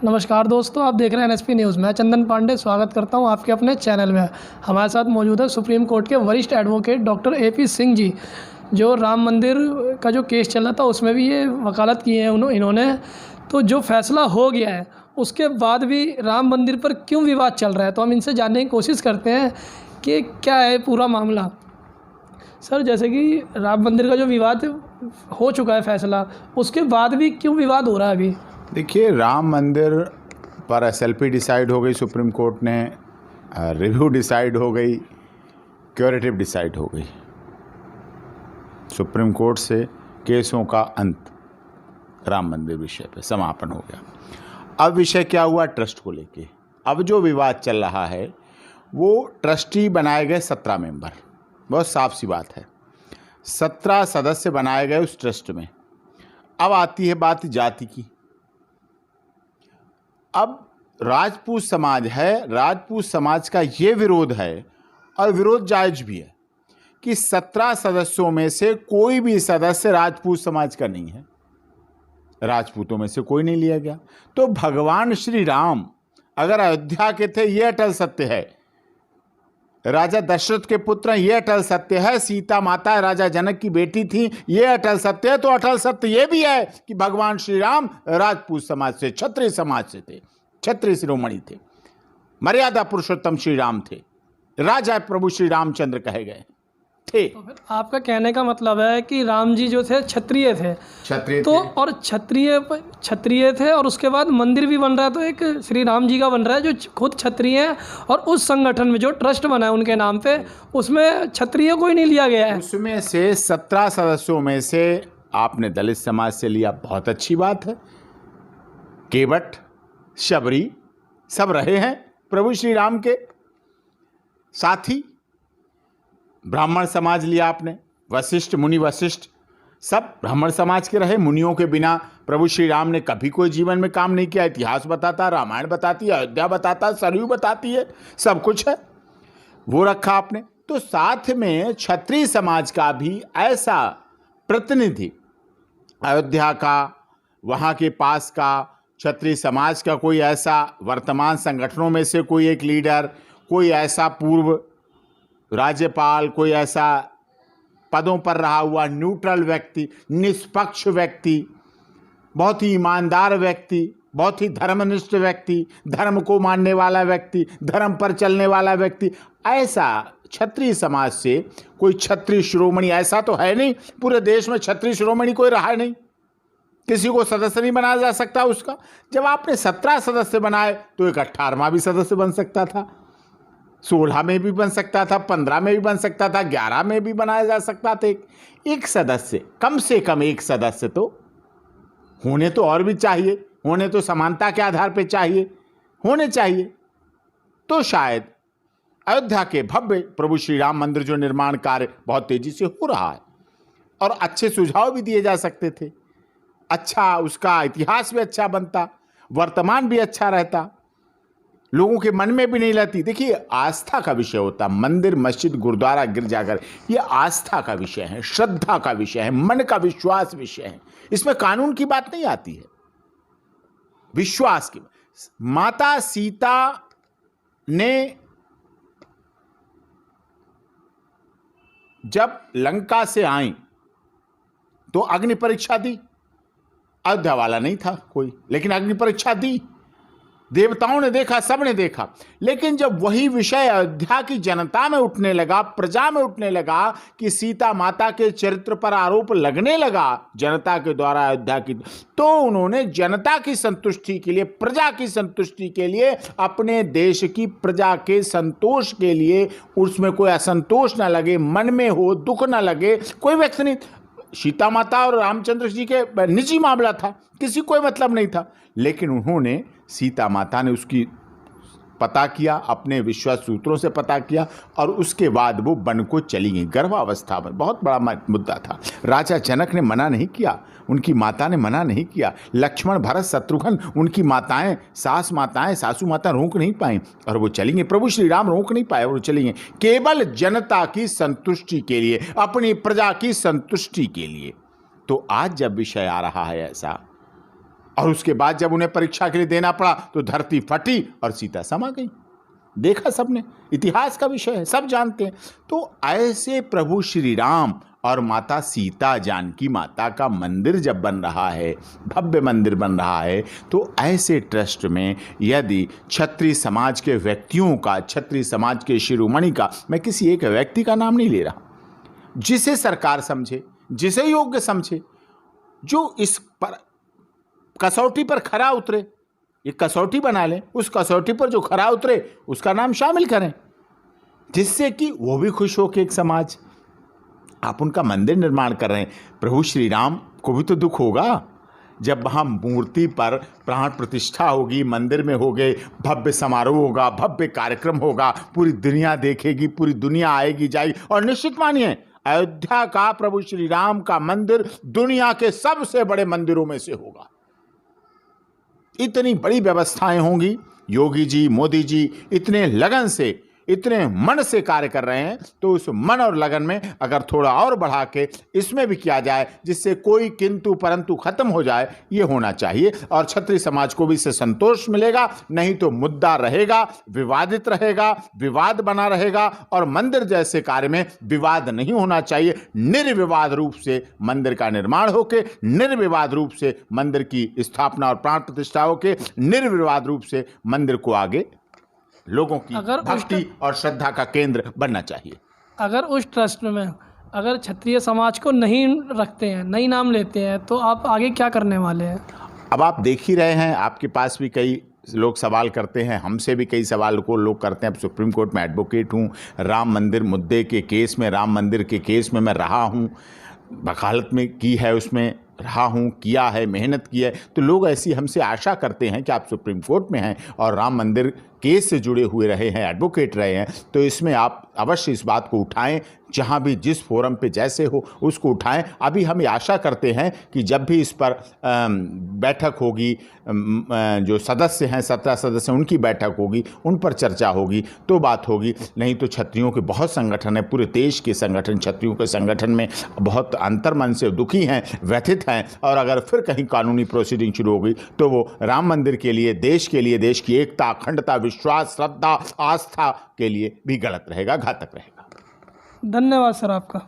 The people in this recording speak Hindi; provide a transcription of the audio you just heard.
नमस्कार दोस्तों, आप देख रहे हैं एनएसपी न्यूज़। मैं चंदन पांडे स्वागत करता हूं आपके अपने चैनल में। हमारे साथ मौजूद है सुप्रीम कोर्ट के वरिष्ठ advocate doctor AP Singh ji, जो राम मंदिर का जो केस चल रहा था उसमें भी ये वकालत की है इन्होंने। तो जो फैसला हो गया है उसके बाद भी राम मंदिर पर क्यों विवाद चल रहा है, तो हम इनसे जानने की कोशिश करते हैं कि क्या है पूरा मामला। सर, जैसे कि राम मंदिर का जो विवाद हो चुका है फैसला, उसके बाद भी क्यों विवाद हो रहा है अभी? देखिए, राम मंदिर पर एसएलपी डिसाइड हो गई सुप्रीम कोर्ट ने, रिव्यू डिसाइड हो गई, क्यूरेटिव डिसाइड हो गई। सुप्रीम कोर्ट से केसों का अंत राम मंदिर विषय पे समापन हो गया। अब विषय क्या हुआ? ट्रस्ट को लेके अब जो विवाद चल रहा है वो ट्रस्टी बनाए गए 17 मेंबर, बहुत साफ सी बात है। 17 सदस्य बनाए गए उस ट्रस्ट में। अब आती है बात जाति की। अब राजपूत समाज है, राजपूत समाज का ये विरोध है, और विरोध जायज भी है, कि 17 सदस्यों में से कोई भी सदस्य राजपूत समाज का नहीं है, राजपूतों में से कोई नहीं लिया गया। तो भगवान श्री राम अगर अयोध्या के थे, ये अटल सत्य है। राजा दशरथ के पुत्र हैं, ये अटल सत्य है। सीता माता राजा जनक की बेटी थी, ये अटल सत्य है। तो अटल सत्य ये भी है कि भगवान श्री राम राजपूत समाज से, क्षत्रिय समाज से थे, क्षत्रिय शिरोमणि थे, मर्यादा पुरुषोत्तम श्री राम थे, राजा प्रभु श्री रामचंद्र कहे गए थे। तो फिर आपका कहने का मतलब है कि राम जी जो थे क्षत्रिय थे, तो और क्षत्रिय थे, और उसके बाद मंदिर भी बन रहा है, तो एक श्री राम जी का बन रहा है जो खुद क्षत्रिय है, और उस संगठन में जो ट्रस्ट बना है उनके नाम पे, उसमें क्षत्रिय कोई नहीं लिया गया है। उसमें से 17 सदस्यों में से आपने दलित समाज से लिया, बहुत अच्छी बात है। केवट, शबरी सब रहे हैं प्रभु श्री राम के साथी। ब्राह्मण समाज लिया आपने, वशिष्ठ, मुनि वशिष्ठ सब ब्राह्मण समाज के रहे। मुनियों के बिना प्रभु श्री राम ने कभी कोई जीवन में काम नहीं किया। इतिहास बताता, रामायण बताती है, अयोध्या बताता, सरयू बताती है, सब कुछ है, वो रखा आपने। तो साथ में क्षत्रिय समाज का भी ऐसा प्रतिनिधि, अयोध्या का, वहाँ के पास का क्षत्रिय समाज का कोई ऐसा वर्तमान संगठनों में से कोई एक लीडर, कोई ऐसा पूर्व राज्यपाल, कोई ऐसा पदों पर रहा हुआ न्यूट्रल व्यक्ति, निष्पक्ष व्यक्ति, बहुत ही ईमानदार व्यक्ति, बहुत ही धर्मनिष्ठ व्यक्ति, धर्म को मानने वाला व्यक्ति, धर्म पर चलने वाला व्यक्ति, ऐसा क्षत्रिय समाज से कोई क्षत्रिय शिरोमणि ऐसा तो है नहीं। पूरे देश में क्षत्रिय शिरोमणि कोई रहा नहीं, किसी को सदस्य नहीं बनाया जा सकता उसका। जब आपने 17 सदस्य बनाए तो एक 18वां भी सदस्य बन सकता था, 16 में भी बन सकता था, 15 में भी बन सकता था, 11 में भी बनाया जा सकता था। एक सदस्य, कम से कम एक सदस्य तो होने तो और भी चाहिए, होने तो समानता के आधार पर चाहिए, होने चाहिए। तो शायद अयोध्या के भव्य प्रभु श्री राम मंदिर जो निर्माण कार्य बहुत तेजी से हो रहा है, और अच्छे सुझाव भी दिए जा सकते थे, अच्छा उसका इतिहास भी अच्छा बनता, वर्तमान भी अच्छा रहता, लोगों के मन में भी नहीं रहती। देखिए, आस्था का विषय होता, मंदिर, मस्जिद, गुरुद्वारा, गिरजाघर, ये आस्था का विषय है, श्रद्धा का विषय है, मन का विश्वास विषय है। इसमें कानून की बात नहीं आती है, विश्वास की। माता सीता ने जब लंका से आई तो अग्नि परीक्षा दी। अयोध्या वाला नहीं था कोई, लेकिन अग्नि परीक्षा दी। देवताओं ने देखा, सबने देखा। लेकिन जब वही विषय अयोध्या की जनता में उठने लगा, प्रजा में उठने लगा, कि सीता माता के चरित्र पर आरोप लगने लगा जनता के द्वारा अयोध्या की, तो उन्होंने जनता की संतुष्टि के लिए, प्रजा की संतुष्टि के लिए, अपने देश की प्रजा के संतोष के लिए, उसमें कोई असंतोष ना लगे, मन में हो दुख ना लगे, कोई व्यक्ति नहीं। सीता माता और रामचंद्र जी के निजी मामला था, किसी कोई मतलब नहीं था, लेकिन उन्होंने, सीता माता ने उसकी पता किया, अपने विश्वास सूत्रों से पता किया, और उसके बाद वो वन को चली गई गर्भावस्था में। बहुत बड़ा मुद्दा था। राजा जनक ने मना नहीं किया, उनकी माता ने मना नहीं किया, लक्ष्मण, भरत, शत्रुघ्न, उनकी माताएं, सासू माता रोक नहीं पाई, और वो चली गई। प्रभु श्री राम रोक नहीं पाए, वो चली गई, केवल जनता की संतुष्टि के लिए, अपनी प्रजा की संतुष्टि के लिए। तो आज जब विषय आ रहा है ऐसा, और उसके बाद जब उन्हें परीक्षा के लिए देना पड़ा तो धरती फटी और सीता समा गई। देखा सबने, इतिहास का विषय है, सब जानते हैं। तो ऐसे प्रभु श्री राम और माता सीता, जानकी माता का मंदिर जब बन रहा है, भव्य मंदिर बन रहा है, तो ऐसे ट्रस्ट में यदि क्षत्रिय समाज के व्यक्तियों का, क्षत्रिय समाज के शिरोमणि का, मैं किसी एक व्यक्ति का नाम नहीं ले रहा, जिसे सरकार समझे, जिसे योग्य समझे, जो इस पर कसौटी पर खरा उतरे, एक कसौटी बना लें, उस कसौटी पर जो खरा उतरे उसका नाम शामिल करें, जिससे कि वो भी खुश हो कि एक समाज, आप उनका मंदिर निर्माण कर रहे हैं। प्रभु श्री राम को भी तो दुख होगा जब वहाँ मूर्ति पर प्राण प्रतिष्ठा होगी, मंदिर में होगे, भव्य समारोह होगा, भव्य कार्यक्रम होगा, पूरी दुनिया देखेगी, पूरी दुनिया आएगी जाएगी। और निश्चित मानिए अयोध्या का प्रभु श्री राम का मंदिर दुनिया के सबसे बड़े मंदिरों में से होगा। इतनी बड़ी व्यवस्थाएं होंगी, योगी जी, मोदी जी इतने लगन से, इतने मन से कार्य कर रहे हैं, तो उस मन और लगन में अगर थोड़ा और बढ़ा के इसमें भी किया जाए, जिससे कोई किंतु परंतु खत्म हो जाए, ये होना चाहिए। और क्षत्रिय समाज को भी इससे संतोष मिलेगा, नहीं तो मुद्दा रहेगा, विवादित रहेगा, विवाद बना रहेगा। और मंदिर जैसे कार्य में विवाद नहीं होना चाहिए। निर्विवाद रूप से मंदिर का निर्माण होके, निर्विवाद रूप से मंदिर की स्थापना और प्राण प्रतिष्ठा होके, निर्विवाद रूप से मंदिर को आगे लोगों की भक्ति और श्रद्धा का केंद्र बनना चाहिए। अगर उस ट्रस्ट में अगर क्षत्रिय समाज को नहीं रखते हैं, नहीं नाम लेते हैं, तो आप आगे क्या करने वाले हैं? अब आप देख ही रहे हैं, आपके पास भी कई लोग सवाल करते हैं, हमसे भी कई सवाल को लोग करते हैं। अब सुप्रीम कोर्ट में एडवोकेट हूँ, राम मंदिर मुद्दे के केस में, राम मंदिर के केस में मैं रहा हूँ, वकालत में की है, उसमें रहा हूँ, किया है, मेहनत की है। तो लोग ऐसी हमसे आशा करते हैं कि आप सुप्रीम कोर्ट में हैं और राम मंदिर केस से जुड़े हुए रहे हैं, एडवोकेट रहे हैं, तो इसमें आप अवश्य इस बात को उठाएं, जहां भी जिस फोरम पे जैसे हो उसको उठाएं। अभी हम ये आशा करते हैं कि जब भी इस पर बैठक होगी, जो सदस्य हैं, 17 सदस्य, उनकी बैठक होगी, उन पर चर्चा होगी तो बात होगी। नहीं तो क्षत्रियों के बहुत संगठन है, पूरे देश के संगठन क्षत्रियों के संगठन में बहुत अंतर्मन से दुखी हैं, व्यथित हैं। और अगर फिर कहीं कानूनी प्रोसीडिंग शुरू होगी तो वो राम मंदिर के लिए, देश के लिए, देश की एकता, अखंडता, विश्वास, श्रद्धा, आस्था के लिए भी गलत रहेगा, घातक रहेगा। धन्यवाद सर आपका।